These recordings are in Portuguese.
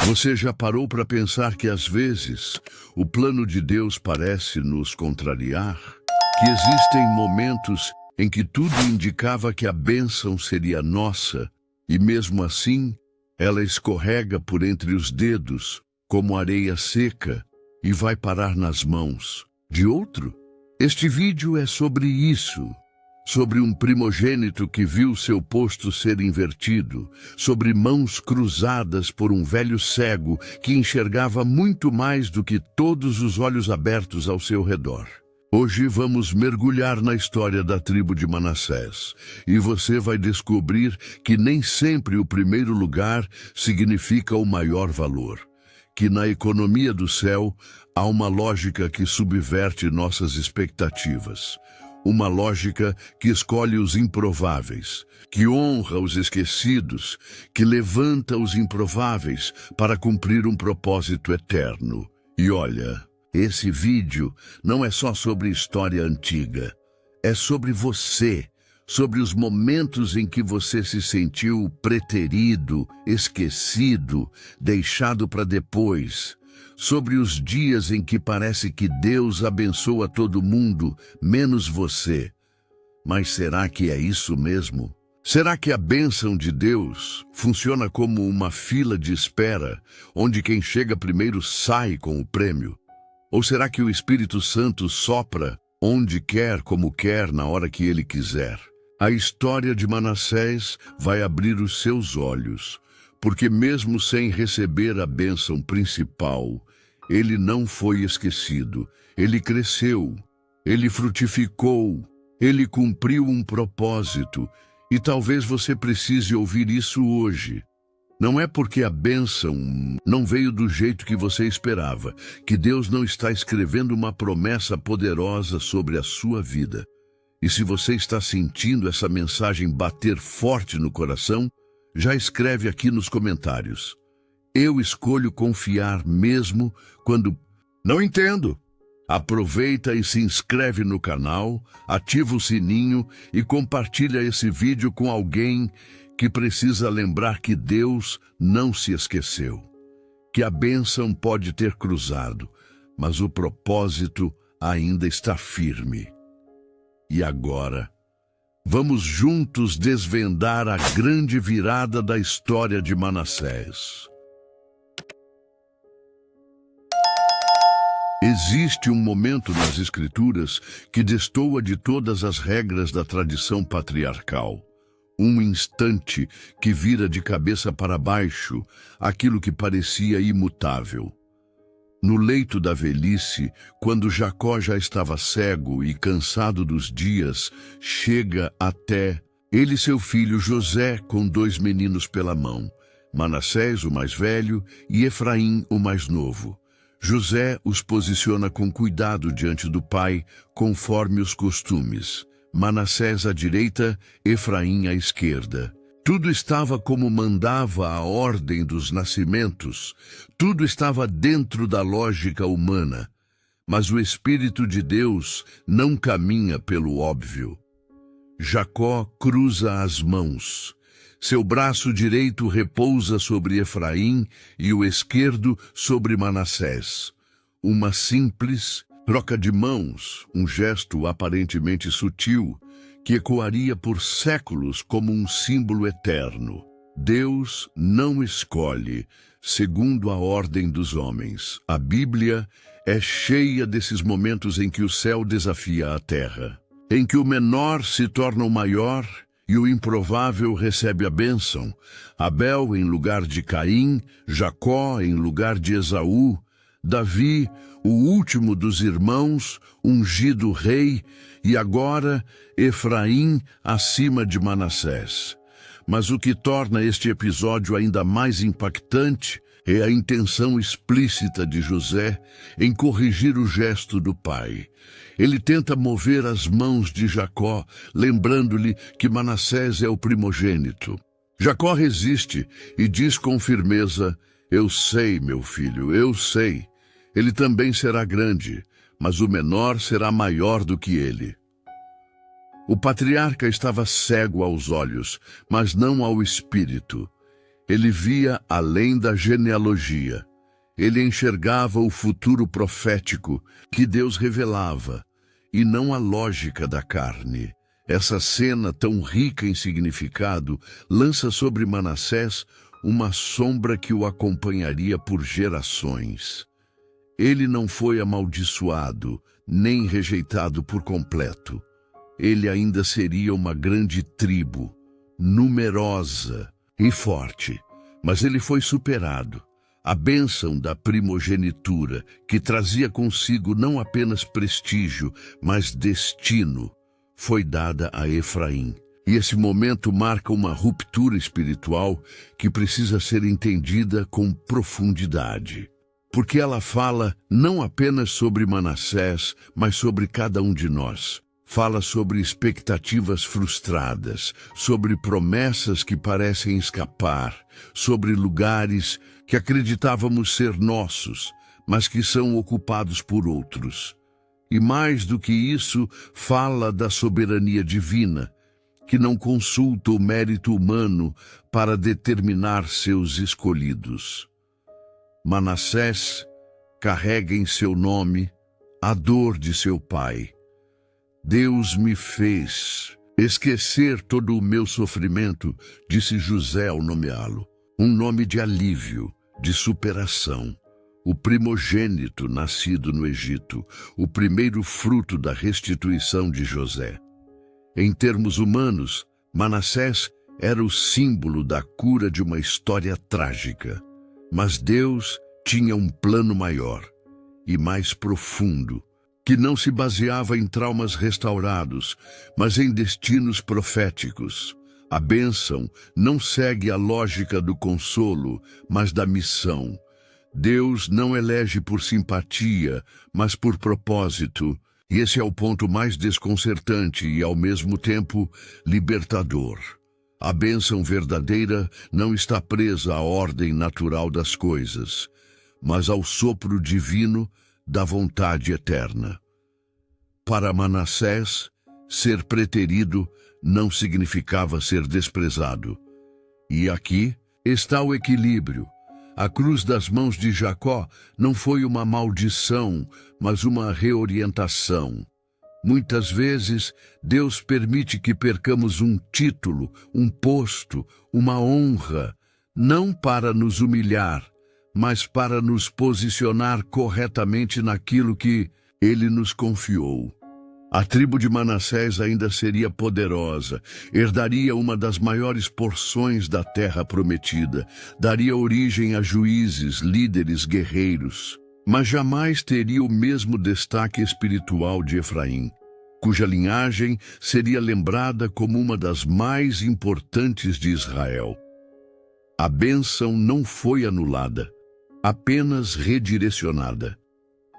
Você já parou para pensar que às vezes o plano de Deus parece nos contrariar? Que existem momentos em que tudo indicava que a bênção seria nossa e mesmo assim ela escorrega por entre os dedos como areia seca e vai parar nas mãos de outro? Este vídeo é sobre isso. Sobre um primogênito que viu seu posto ser invertido, sobre mãos cruzadas por um velho cego que enxergava muito mais do que todos os olhos abertos ao seu redor. Hoje vamos mergulhar na história da tribo de Manassés e você vai descobrir que nem sempre o primeiro lugar significa o maior valor. Que na economia do céu há uma lógica que subverte nossas expectativas. Uma lógica que escolhe os improváveis, que honra os esquecidos, que levanta os improváveis para cumprir um propósito eterno. E olha, esse vídeo não é só sobre história antiga, é sobre você, sobre os momentos em que você se sentiu preterido, esquecido, deixado para depois. Sobre os dias em que parece que Deus abençoa todo mundo, menos você. Mas será que é isso mesmo? Será que a bênção de Deus funciona como uma fila de espera, onde quem chega primeiro sai com o prêmio? Ou será que o Espírito Santo sopra onde quer, como quer, na hora que ele quiser? A história de Manassés vai abrir os seus olhos, porque mesmo sem receber a bênção principal, ele não foi esquecido. Ele cresceu, ele frutificou, ele cumpriu um propósito. E talvez você precise ouvir isso hoje. Não é porque a bênção não veio do jeito que você esperava, que Deus não está escrevendo uma promessa poderosa sobre a sua vida. E se você está sentindo essa mensagem bater forte no coração, já escreve aqui nos comentários. Eu escolho confiar mesmo quando não entendo. Aproveita e se inscreve no canal, ativa o sininho e compartilha esse vídeo com alguém que precisa lembrar que Deus não se esqueceu. Que a bênção pode ter cruzado, mas o propósito ainda está firme. E agora, vamos juntos desvendar a grande virada da história de Manassés. Existe um momento nas Escrituras que destoa de todas as regras da tradição patriarcal. Um instante que vira de cabeça para baixo aquilo que parecia imutável. No leito da velhice, quando Jacó já estava cego e cansado dos dias, chega até ele e seu filho José com 2 meninos pela mão, Manassés, o mais velho, e Efraim, o mais novo. José os posiciona com cuidado diante do pai, conforme os costumes. Manassés à direita, Efraim à esquerda. Tudo estava como mandava a ordem dos nascimentos. Tudo estava dentro da lógica humana. Mas o Espírito de Deus não caminha pelo óbvio. Jacó cruza as mãos. Seu braço direito repousa sobre Efraim e o esquerdo sobre Manassés. Uma simples troca de mãos, um gesto aparentemente sutil, que ecoaria por séculos como um símbolo eterno. Deus não escolhe segundo a ordem dos homens. A Bíblia é cheia desses momentos em que o céu desafia a terra, em que o menor se torna o maior e o improvável recebe a bênção. Abel em lugar de Caim, Jacó em lugar de Esaú, Davi, o último dos irmãos, ungido rei, e agora Efraim acima de Manassés. Mas o que torna este episódio ainda mais impactante é a intenção explícita de José em corrigir o gesto do pai. Ele tenta mover as mãos de Jacó, lembrando-lhe que Manassés é o primogênito. Jacó resiste e diz com firmeza: "Eu sei, meu filho, eu sei. Ele também será grande, mas o menor será maior do que ele." O patriarca estava cego aos olhos, mas não ao espírito. Ele via além da genealogia. Ele enxergava o futuro profético que Deus revelava, e não a lógica da carne. Essa cena, tão rica em significado, lança sobre Manassés uma sombra que o acompanharia por gerações. Ele não foi amaldiçoado, nem rejeitado por completo. Ele ainda seria uma grande tribo, numerosa e forte, mas ele foi superado. A bênção da primogenitura, que trazia consigo não apenas prestígio, mas destino, foi dada a Efraim. E esse momento marca uma ruptura espiritual que precisa ser entendida com profundidade. Porque ela fala não apenas sobre Manassés, mas sobre cada um de nós. Fala sobre expectativas frustradas, sobre promessas que parecem escapar, sobre lugares que acreditávamos ser nossos, mas que são ocupados por outros. E mais do que isso, fala da soberania divina, que não consulta o mérito humano para determinar seus escolhidos. Manassés carrega em seu nome a dor de seu pai. Deus me fez esquecer todo o meu sofrimento, disse José ao nomeá-lo. Um nome de alívio, de superação. O primogênito nascido no Egito, o primeiro fruto da restituição de José. Em termos humanos, Manassés era o símbolo da cura de uma história trágica. Mas Deus tinha um plano maior e mais profundo, que não se baseava em traumas restaurados, mas em destinos proféticos. A bênção não segue a lógica do consolo, mas da missão. Deus não elege por simpatia, mas por propósito. E esse é o ponto mais desconcertante e, ao mesmo tempo, libertador. A bênção verdadeira não está presa à ordem natural das coisas, mas ao sopro divino da vontade eterna. Para Manassés, ser preterido não significava ser desprezado. E aqui está o equilíbrio. A cruz das mãos de Jacó não foi uma maldição, mas uma reorientação. Muitas vezes, Deus permite que percamos um título, um posto, uma honra, não para nos humilhar, mas para nos posicionar corretamente naquilo que Ele nos confiou. A tribo de Manassés ainda seria poderosa, herdaria uma das maiores porções da terra prometida, daria origem a juízes, líderes, guerreiros, mas jamais teria o mesmo destaque espiritual de Efraim, cuja linhagem seria lembrada como uma das mais importantes de Israel. A bênção não foi anulada, apenas redirecionada.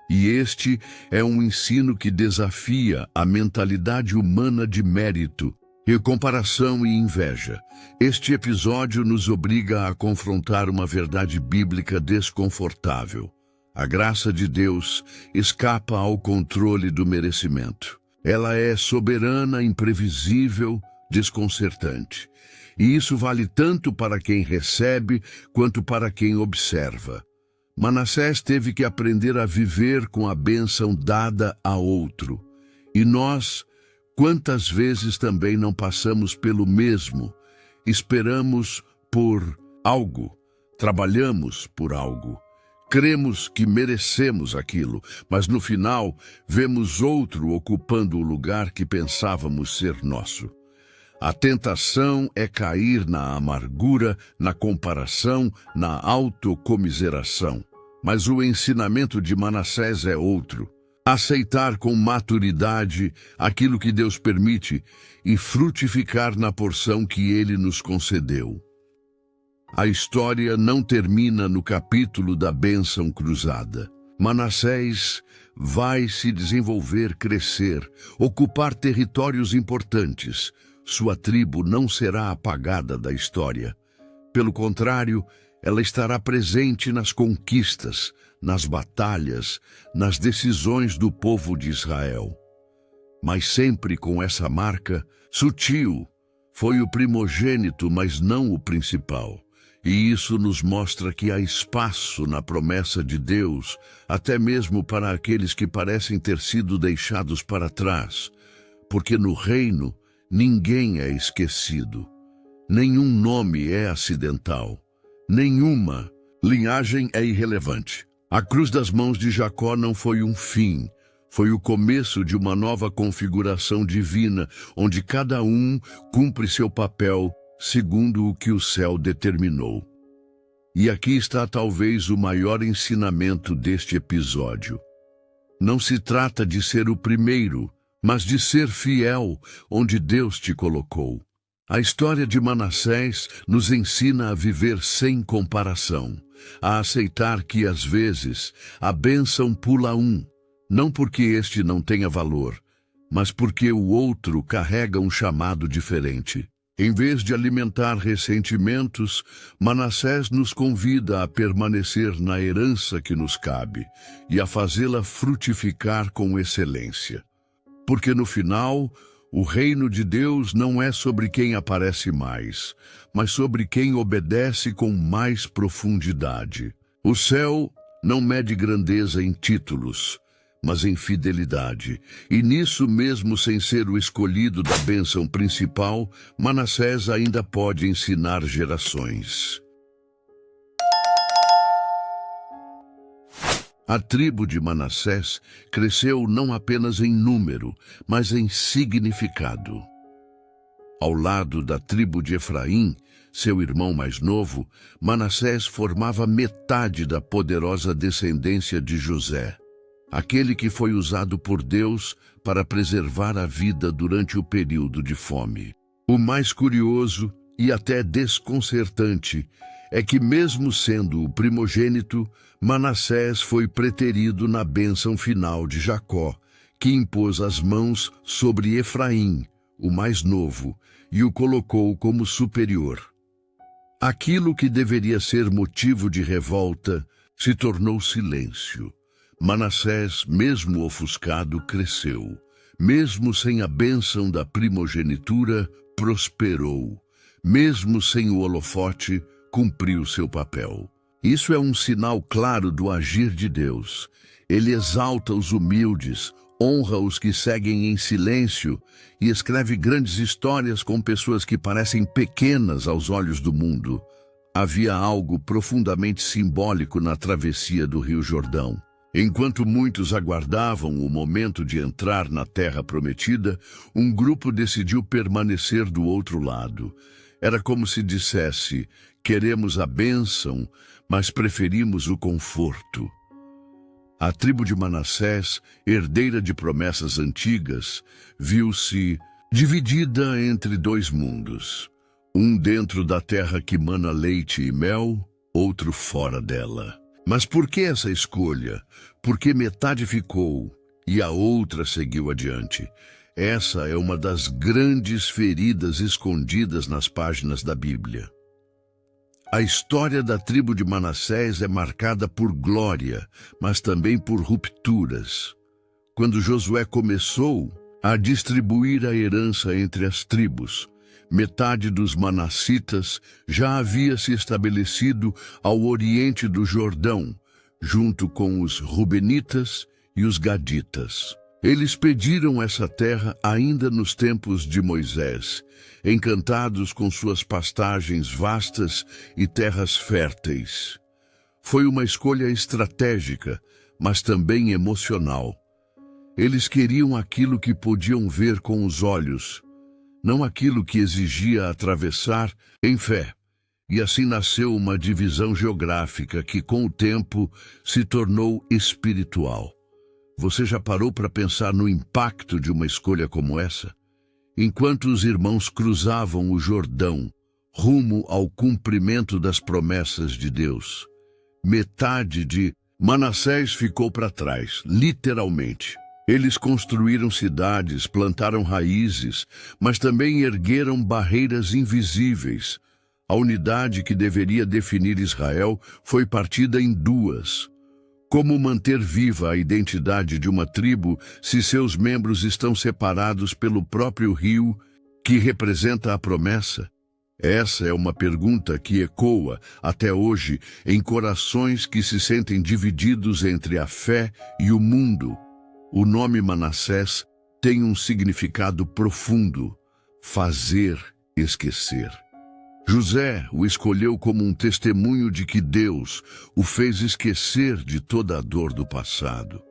E este é um ensino que desafia a mentalidade humana de mérito, e comparação e inveja. Este episódio nos obriga a confrontar uma verdade bíblica desconfortável. A graça de Deus escapa ao controle do merecimento. Ela é soberana, imprevisível, desconcertante. E isso vale tanto para quem recebe quanto para quem observa. Manassés teve que aprender a viver com a bênção dada a outro. E nós, quantas vezes também não passamos pelo mesmo? Esperamos por algo, trabalhamos por algo, cremos que merecemos aquilo, mas no final vemos outro ocupando o lugar que pensávamos ser nosso. A tentação é cair na amargura, na comparação, na autocomiseração. Mas o ensinamento de Manassés é outro. Aceitar com maturidade aquilo que Deus permite e frutificar na porção que Ele nos concedeu. A história não termina no capítulo da bênção cruzada. Manassés vai se desenvolver, crescer, ocupar territórios importantes. Sua tribo não será apagada da história. Pelo contrário, ela estará presente nas conquistas, nas batalhas, nas decisões do povo de Israel. Mas sempre com essa marca sutil. Foi o primogênito, mas não o principal. E isso nos mostra que há espaço na promessa de Deus, até mesmo para aqueles que parecem ter sido deixados para trás, porque no reino ninguém é esquecido, nenhum nome é acidental, nenhuma linhagem é irrelevante. A cruz das mãos de Jacó não foi um fim, foi o começo de uma nova configuração divina, onde cada um cumpre seu papel segundo o que o céu determinou. E aqui está talvez o maior ensinamento deste episódio. Não se trata de ser o primeiro, mas de ser fiel onde Deus te colocou. A história de Manassés nos ensina a viver sem comparação, a aceitar que, às vezes, a bênção pula um, não porque este não tenha valor, mas porque o outro carrega um chamado diferente. Em vez de alimentar ressentimentos, Manassés nos convida a permanecer na herança que nos cabe e a fazê-la frutificar com excelência. Porque no final, o reino de Deus não é sobre quem aparece mais, mas sobre quem obedece com mais profundidade. O céu não mede grandeza em títulos, mas em fidelidade. E nisso mesmo, sem ser o escolhido da bênção principal, Manassés ainda pode ensinar gerações. A tribo de Manassés cresceu não apenas em número, mas em significado. Ao lado da tribo de Efraim, seu irmão mais novo, Manassés formava metade da poderosa descendência de José, aquele que foi usado por Deus para preservar a vida durante o período de fome. O mais curioso e até desconcertante é que, mesmo sendo o primogênito, Manassés foi preterido na bênção final de Jacó, que impôs as mãos sobre Efraim, o mais novo, e o colocou como superior. Aquilo que deveria ser motivo de revolta se tornou silêncio. Manassés, mesmo ofuscado, cresceu. Mesmo sem a bênção da primogenitura, prosperou. Mesmo sem o holofote, cumpriu seu papel. Isso é um sinal claro do agir de Deus. Ele exalta os humildes, honra os que seguem em silêncio e escreve grandes histórias com pessoas que parecem pequenas aos olhos do mundo. Havia algo profundamente simbólico na travessia do Rio Jordão. Enquanto muitos aguardavam o momento de entrar na Terra Prometida, um grupo decidiu permanecer do outro lado. Era como se dissesse: queremos a bênção, mas preferimos o conforto. A tribo de Manassés, herdeira de promessas antigas, viu-se dividida entre dois mundos. Um dentro da terra que mana leite e mel, outro fora dela. Mas por que essa escolha? Porque metade ficou e a outra seguiu adiante. Essa é uma das grandes feridas escondidas nas páginas da Bíblia. A história da tribo de Manassés é marcada por glória, mas também por rupturas. Quando Josué começou a distribuir a herança entre as tribos, metade dos manassitas já havia se estabelecido ao oriente do Jordão, junto com os rubenitas e os gaditas. Eles pediram essa terra ainda nos tempos de Moisés, encantados com suas pastagens vastas e terras férteis. Foi uma escolha estratégica, mas também emocional. Eles queriam aquilo que podiam ver com os olhos, não aquilo que exigia atravessar em fé. E assim nasceu uma divisão geográfica que, com o tempo, se tornou espiritual. Você já parou para pensar no impacto de uma escolha como essa? Enquanto os irmãos cruzavam o Jordão, rumo ao cumprimento das promessas de Deus, metade de Manassés ficou para trás, literalmente. Eles construíram cidades, plantaram raízes, mas também ergueram barreiras invisíveis. A unidade que deveria definir Israel foi partida em duas. Como manter viva a identidade de uma tribo se seus membros estão separados pelo próprio rio que representa a promessa? Essa é uma pergunta que ecoa até hoje em corações que se sentem divididos entre a fé e o mundo. O nome Manassés tem um significado profundo: fazer esquecer. José o escolheu como um testemunho de que Deus o fez esquecer de toda a dor do passado.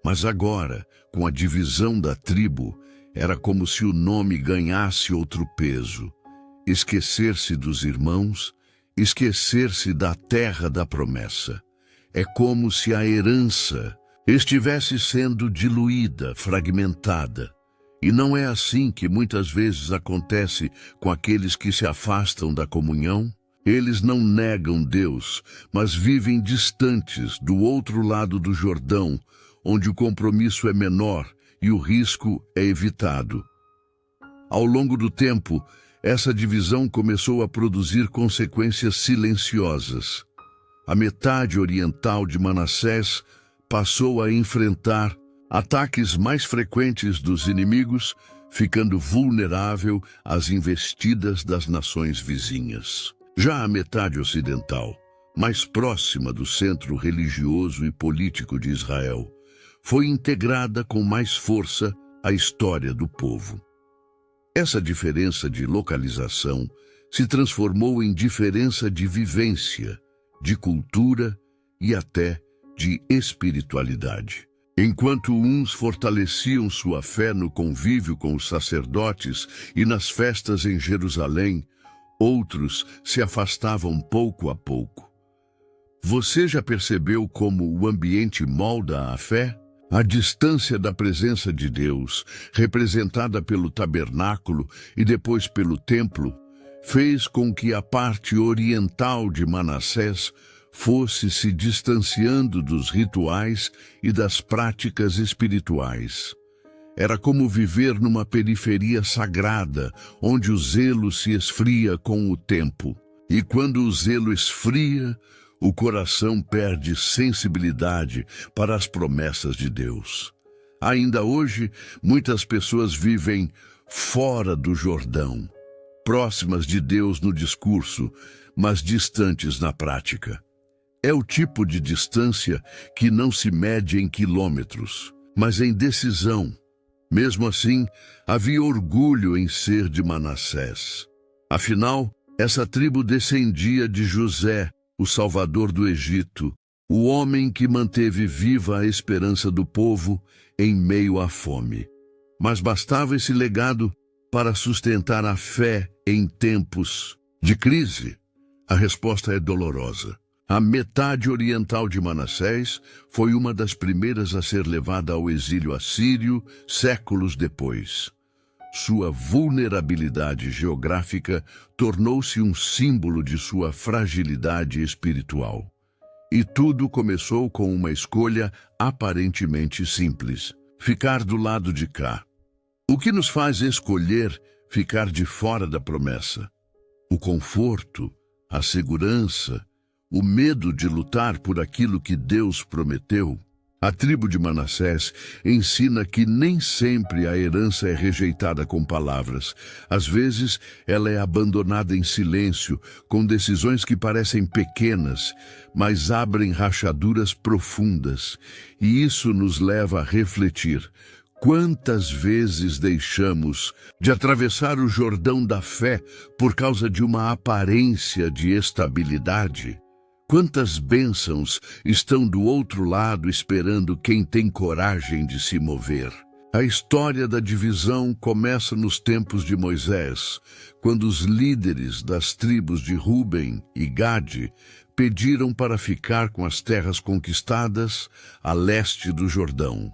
Mas agora, com a divisão da tribo, era como se o nome ganhasse outro peso. Esquecer-se dos irmãos, esquecer-se da terra da promessa. É como se a herança estivesse sendo diluída, fragmentada. E não é assim que muitas vezes acontece com aqueles que se afastam da comunhão? Eles não negam Deus, mas vivem distantes do outro lado do Jordão, onde o compromisso é menor e o risco é evitado. Ao longo do tempo, essa divisão começou a produzir consequências silenciosas. A metade oriental de Manassés passou a enfrentar ataques mais frequentes dos inimigos, ficando vulnerável às investidas das nações vizinhas. Já a metade ocidental, mais próxima do centro religioso e político de Israel, foi integrada com mais força à história do povo. Essa diferença de localização se transformou em diferença de vivência, de cultura e até de espiritualidade. Enquanto uns fortaleciam sua fé no convívio com os sacerdotes e nas festas em Jerusalém, outros se afastavam pouco a pouco. Você já percebeu como o ambiente molda a fé? A distância da presença de Deus, representada pelo tabernáculo e depois pelo templo, fez com que a parte oriental de Manassés fosse se distanciando dos rituais e das práticas espirituais. Era como viver numa periferia sagrada, onde o zelo se esfria com o tempo. E quando o zelo esfria, o coração perde sensibilidade para as promessas de Deus. Ainda hoje, muitas pessoas vivem fora do Jordão, próximas de Deus no discurso, mas distantes na prática. É o tipo de distância que não se mede em quilômetros, mas em decisão. Mesmo assim, havia orgulho em ser de Manassés. Afinal, essa tribo descendia de José, o salvador do Egito, o homem que manteve viva a esperança do povo em meio à fome. Mas bastava esse legado para sustentar a fé em tempos de crise? A resposta é dolorosa. A metade oriental de Manassés foi uma das primeiras a ser levada ao exílio assírio séculos depois. Sua vulnerabilidade geográfica tornou-se um símbolo de sua fragilidade espiritual. E tudo começou com uma escolha aparentemente simples: ficar do lado de cá. O que nos faz escolher ficar de fora da promessa? O conforto, a segurança, o medo de lutar por aquilo que Deus prometeu? A tribo de Manassés ensina que nem sempre a herança é rejeitada com palavras. Às vezes, ela é abandonada em silêncio, com decisões que parecem pequenas, mas abrem rachaduras profundas. E isso nos leva a refletir: quantas vezes deixamos de atravessar o Jordão da fé por causa de uma aparência de estabilidade? Quantas bênçãos estão do outro lado esperando quem tem coragem de se mover? A história da divisão começa nos tempos de Moisés, quando os líderes das tribos de Ruben e Gade pediram para ficar com as terras conquistadas a leste do Jordão.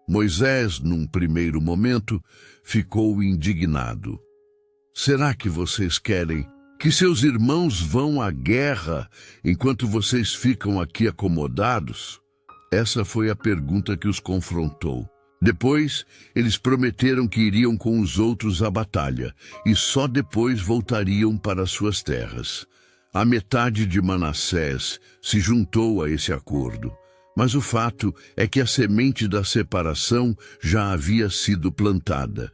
Moisés, num primeiro momento, ficou indignado. Será que vocês querem que seus irmãos vão à guerra enquanto vocês ficam aqui acomodados? Essa foi a pergunta que os confrontou. Depois, eles prometeram que iriam com os outros à batalha e só depois voltariam para suas terras. A metade de Manassés se juntou a esse acordo, mas o fato é que a semente da separação já havia sido plantada.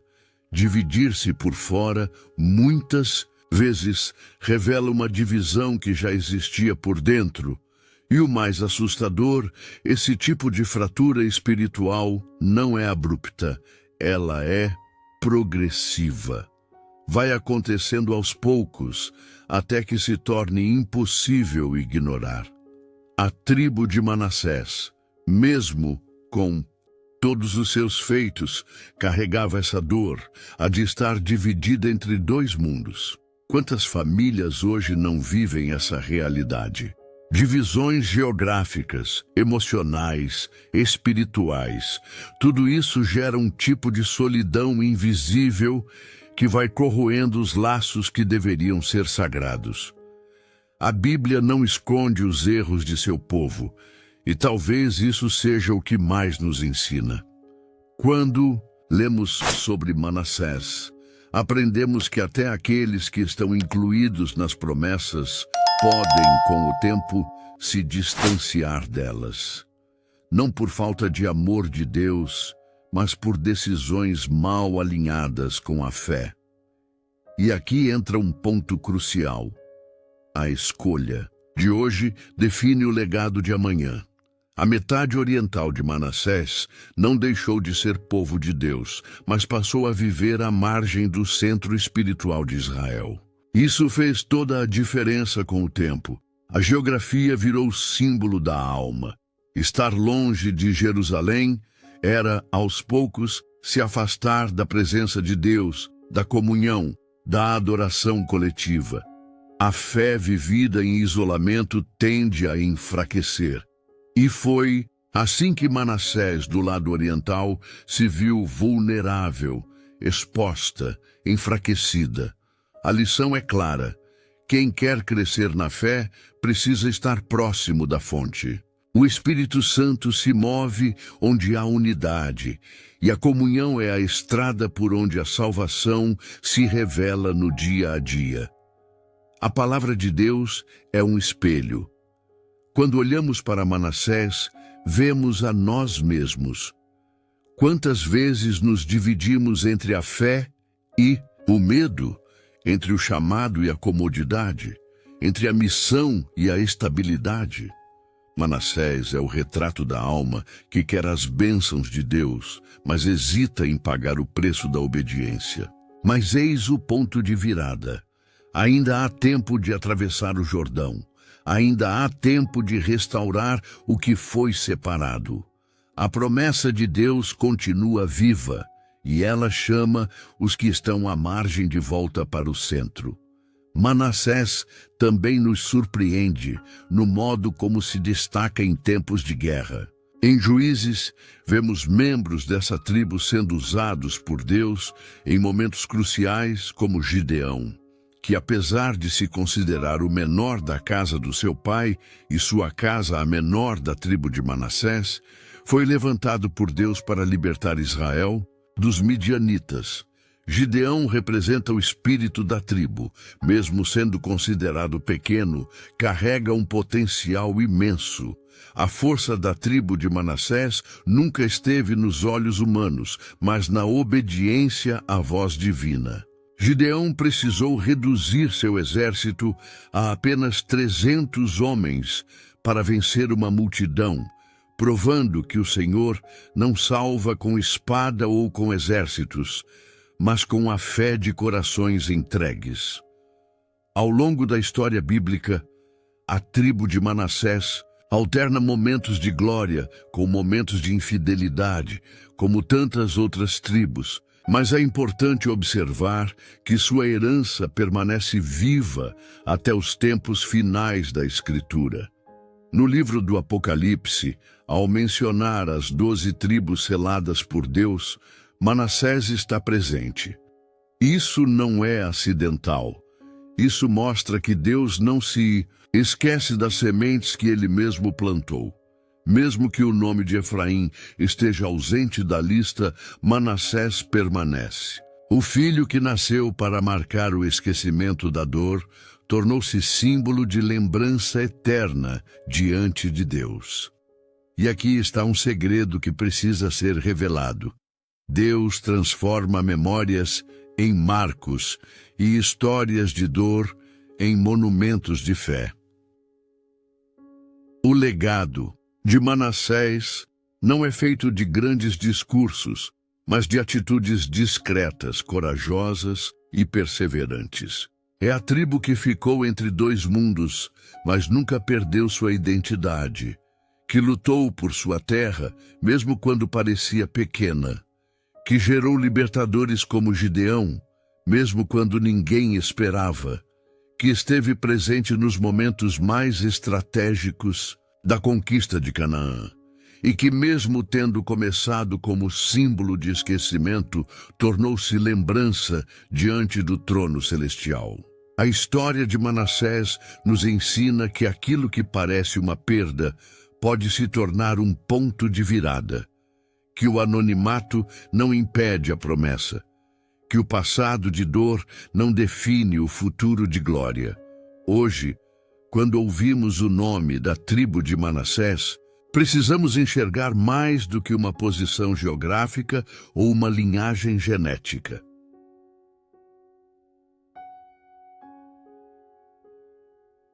Dividir-se por fora, muitas vezes revela uma divisão que já existia por dentro. E o mais assustador, esse tipo de fratura espiritual não é abrupta, ela é progressiva. Vai acontecendo aos poucos, até que se torne impossível ignorar. A tribo de Manassés, mesmo com todos os seus feitos, carregava essa dor, a de estar dividida entre dois mundos. Quantas famílias hoje não vivem essa realidade? Divisões geográficas, emocionais, espirituais, tudo isso gera um tipo de solidão invisível que vai corroendo os laços que deveriam ser sagrados. A Bíblia não esconde os erros de seu povo, e talvez isso seja o que mais nos ensina. Quando lemos sobre Manassés, aprendemos que até aqueles que estão incluídos nas promessas podem, com o tempo, se distanciar delas. Não por falta de amor de Deus, mas por decisões mal alinhadas com a fé. E aqui entra um ponto crucial. A escolha de hoje define o legado de amanhã. A metade oriental de Manassés não deixou de ser povo de Deus, mas passou a viver à margem do centro espiritual de Israel. Isso fez toda a diferença com o tempo. A geografia virou símbolo da alma. Estar longe de Jerusalém era, aos poucos, se afastar da presença de Deus, da comunhão, da adoração coletiva. A fé vivida em isolamento tende a enfraquecer. E foi assim que Manassés, do lado oriental, se viu vulnerável, exposta, enfraquecida. A lição é clara. Quem quer crescer na fé precisa estar próximo da fonte. O Espírito Santo se move onde há unidade, e a comunhão é a estrada por onde a salvação se revela no dia a dia. A palavra de Deus é um espelho. Quando olhamos para Manassés, vemos a nós mesmos. Quantas vezes nos dividimos entre a fé e o medo? Entre o chamado e a comodidade, entre a missão e a estabilidade. Manassés é o retrato da alma que quer as bênçãos de Deus, mas hesita em pagar o preço da obediência. Mas eis o ponto de virada. Ainda há tempo de atravessar o Jordão. Ainda há tempo de restaurar o que foi separado. A promessa de Deus continua viva. E ela chama os que estão à margem de volta para o centro. Manassés também nos surpreende no modo como se destaca em tempos de guerra. Em Juízes, vemos membros dessa tribo sendo usados por Deus em momentos cruciais, como Gideão, que apesar de se considerar o menor da casa do seu pai e sua casa a menor da tribo de Manassés, foi levantado por Deus para libertar Israel dos midianitas. Gideão representa o espírito da tribo. Mesmo sendo considerado pequeno, carrega um potencial imenso. A força da tribo de Manassés nunca esteve nos olhos humanos, mas na obediência à voz divina. Gideão precisou reduzir seu exército a apenas 300 homens para vencer uma multidão, provando que o Senhor não salva com espada ou com exércitos, mas com a fé de corações entregues. Ao longo da história bíblica, a tribo de Manassés alterna momentos de glória com momentos de infidelidade, como tantas outras tribos, mas é importante observar que sua herança permanece viva até os tempos finais da Escritura. No livro do Apocalipse, ao mencionar as 12 tribos seladas por Deus, Manassés está presente. Isso não é acidental. Isso mostra que Deus não se esquece das sementes que ele mesmo plantou. Mesmo que o nome de Efraim esteja ausente da lista, Manassés permanece. O filho que nasceu para marcar o esquecimento da dor tornou-se símbolo de lembrança eterna diante de Deus. E aqui está um segredo que precisa ser revelado. Deus transforma memórias em marcos e histórias de dor em monumentos de fé. O legado de Manassés não é feito de grandes discursos, mas de atitudes discretas, corajosas e perseverantes. É a tribo que ficou entre dois mundos, mas nunca perdeu sua identidade, que lutou por sua terra, mesmo quando parecia pequena, que gerou libertadores como Gideão, mesmo quando ninguém esperava, que esteve presente nos momentos mais estratégicos da conquista de Canaã, e que mesmo tendo começado como símbolo de esquecimento, tornou-se lembrança diante do trono celestial. A história de Manassés nos ensina que aquilo que parece uma perda pode se tornar um ponto de virada, que o anonimato não impede a promessa, que o passado de dor não define o futuro de glória. Hoje, quando ouvimos o nome da tribo de Manassés, precisamos enxergar mais do que uma posição geográfica ou uma linhagem genética.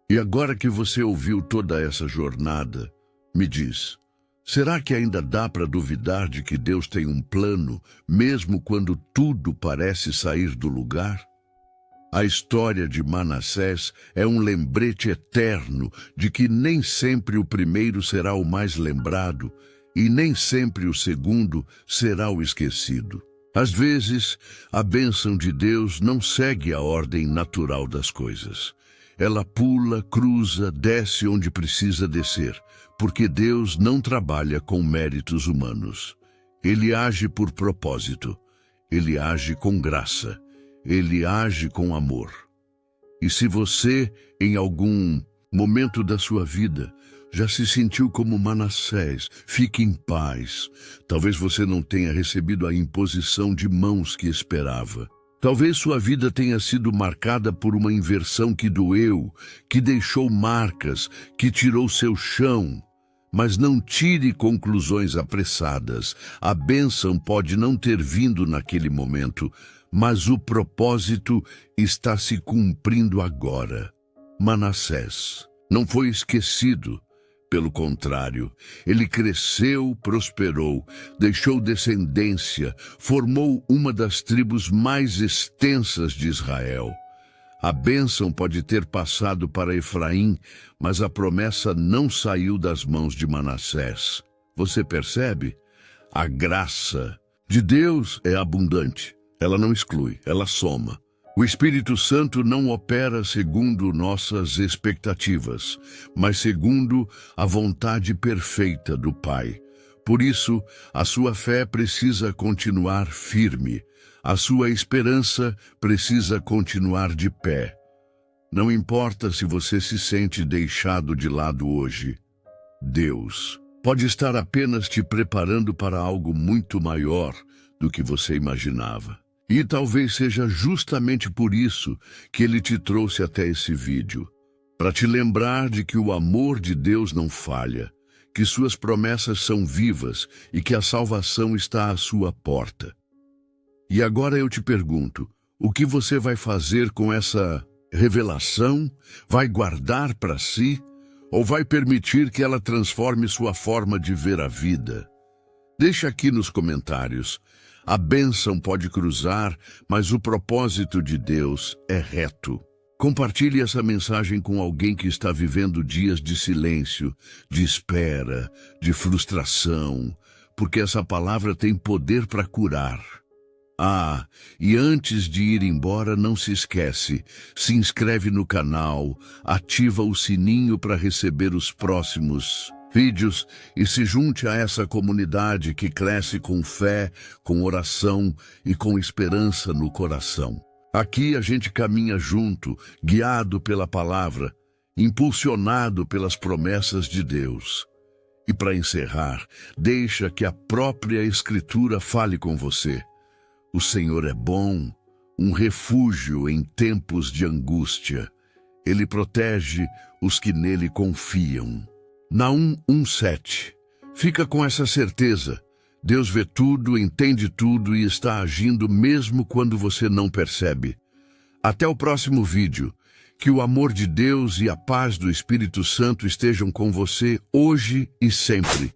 E agora que você ouviu toda essa jornada, me diz, será que ainda dá para duvidar de que Deus tem um plano, mesmo quando tudo parece sair do lugar? A história de Manassés é um lembrete eterno de que nem sempre o primeiro será o mais lembrado e nem sempre o segundo será o esquecido. Às vezes, a bênção de Deus não segue a ordem natural das coisas. Ela pula, cruza, desce onde precisa descer, porque Deus não trabalha com méritos humanos. Ele age por propósito, ele age com graça, ele age com amor. E se você, em algum momento da sua vida, já se sentiu como Manassés, fique em paz. Talvez você não tenha recebido a imposição de mãos que esperava. Talvez sua vida tenha sido marcada por uma inversão que doeu, que deixou marcas, que tirou seu chão. Mas não tire conclusões apressadas. A bênção pode não ter vindo naquele momento, mas o propósito está se cumprindo agora. Manassés não foi esquecido. Pelo contrário, ele cresceu, prosperou, deixou descendência, formou uma das tribos mais extensas de Israel. A bênção pode ter passado para Efraim, mas a promessa não saiu das mãos de Manassés. Você percebe? A graça de Deus é abundante. Ela não exclui, ela soma. O Espírito Santo não opera segundo nossas expectativas, mas segundo a vontade perfeita do Pai. Por isso, a sua fé precisa continuar firme. A sua esperança precisa continuar de pé. Não importa se você se sente deixado de lado hoje. Deus pode estar apenas te preparando para algo muito maior do que você imaginava. E talvez seja justamente por isso que ele te trouxe até esse vídeo, para te lembrar de que o amor de Deus não falha, que suas promessas são vivas e que a salvação está à sua porta. E agora eu te pergunto, o que você vai fazer com essa revelação? Vai guardar para si? Ou vai permitir que ela transforme sua forma de ver a vida? Deixa aqui nos comentários. A bênção pode cruzar, mas o propósito de Deus é reto. Compartilhe essa mensagem com alguém que está vivendo dias de silêncio, de espera, de frustração, porque essa palavra tem poder para curar. Ah, e antes de ir embora, não se esquece, se inscreve no canal, ativa o sininho para receber os próximos vídeos e se junte a essa comunidade que cresce com fé, com oração e com esperança no coração. Aqui a gente caminha junto, guiado pela palavra, impulsionado pelas promessas de Deus. E para encerrar, deixa que a própria Escritura fale com você. O Senhor é bom, um refúgio em tempos de angústia. Ele protege os que nele confiam. Naum 1:7. Fica com essa certeza. Deus vê tudo, entende tudo e está agindo mesmo quando você não percebe. Até o próximo vídeo. Que o amor de Deus e a paz do Espírito Santo estejam com você hoje e sempre.